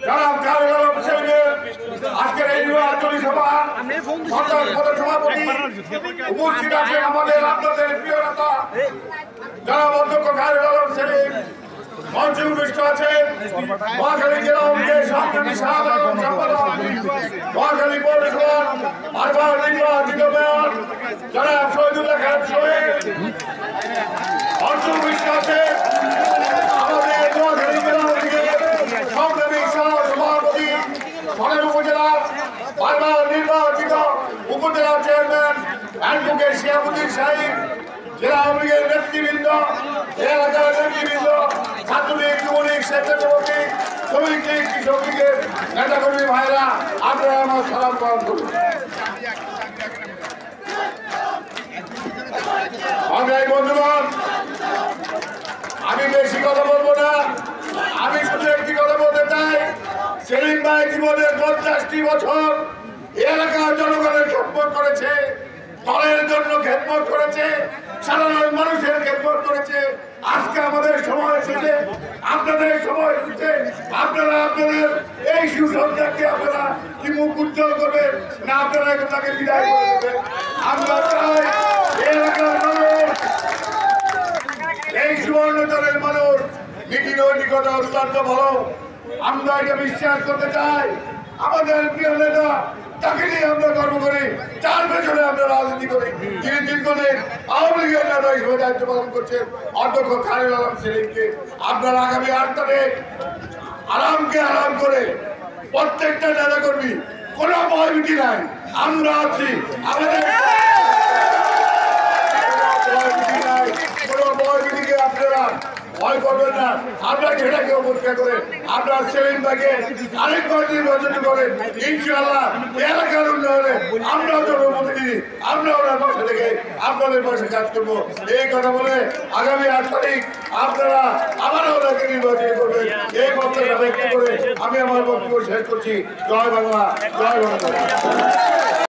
জনাব খালেদ আলম সেলিমের আজকের এই আঞ্চলিক সভা সভাপতি উপস্থিত আছেন আমাদের আপনাদের প্রিয় নেতা জনাব অধ্যক্ষ খালেদ আলম সেলিম। মঞ্চে উপস্থিত আছেন মহাখালী জেলা আওয়ামী সংগ্রামী সাধারণ সম্পাদক মহাখালী পৌরসভার বারবার নির্বাচিত মেয়র জনাব শহীদুল্লাহ খান সোহেল। মঞ্চে উপস্থিত আছেন আমাদের মহাখালী জেলা সংগ্রামী সভাপতি সদর উপজেলার বারবার নির্বাচিত উপজেলা চেয়ারম্যান অ্যাডভোকেট শিয়াবুদ্দিন সাহিব, জেলা আওয়ামী লীগের নেতৃবৃন্দ, এলাকার নেতৃবৃন্দ, ছাত্রলীগ, যুবলীগ, স্বেচ্ছাসেবক, শ্রমিক লীগ, কৃষক লীগের নেতাকর্মী ভাইরা, আপনারা আমার সালাম গ্রহণ করুন। বন্ধুগণ, আমি বেশি কথা বলবো না, আমি শুধু একটি কথা বলতে চাই। সেলিম ভাই জীবনের 50টি বছর এলাকার জনগণের খেদমত করেছে, দলের জন্য খেদমত করেছে, সাধারণ মানুষের খেদমত করেছে। আজকে আমাদের সময় এসেছে, আপনাদের সময় এসেছে, আপনারা আপনাদের এই সুসন্তানকে আপনারা কি মুখ উজ্জ্বল করবেন না আপনারা তাকে বিদায় করে দেবেন। আমরা চাই এলাকার মানুষ, এই সুবর্ণচরের মানুষ নীতি নৈতিকতা অত্যন্ত ভালো। আমরা এটা বিশ্বাস করতে চাই। আমাদের প্রিয় নেতা, তাকে নিয়ে আমরা গর্ব করি, তার পেছনে আমরা রাজনীতি করি। যিনি দীর্ঘদিন আওয়ামী লীগের নেতা হিসেবে দায়িত্ব পালন করছেন অধ্যক্ষ খালেদ আলম সেলিমকে আপনারা আগামী 8 তারিখ আরামকে আরাম করে প্রত্যেকটা নেতা কর্মী, কোনো ভয়ভীতি নাই, আমরা আছি, আমাদের কোনো ভয়ভীতিকে আপনারা ভয় করবেন না। আমরা সেটাকে অপেক্ষা করে আমরা সেলিম ভাইকে আরেকবার নির্বাচন করেন, ইনশাআল্লাহ এলাকার উন্নয়নে আমরা জনপ্রতিনিধি, আমরা ওনার পাশে থেকে আপনাদের পাশে কাজ করবো। এই কথা বলে আগামী 8 তারিখ আপনারা আবারও ওনাকে নির্বাচন করবেন, এই বক্তব্য ব্যক্ত করে আমি আমার বক্তব্য শেষ করছি। জয় বাংলা, জয় বাংলা।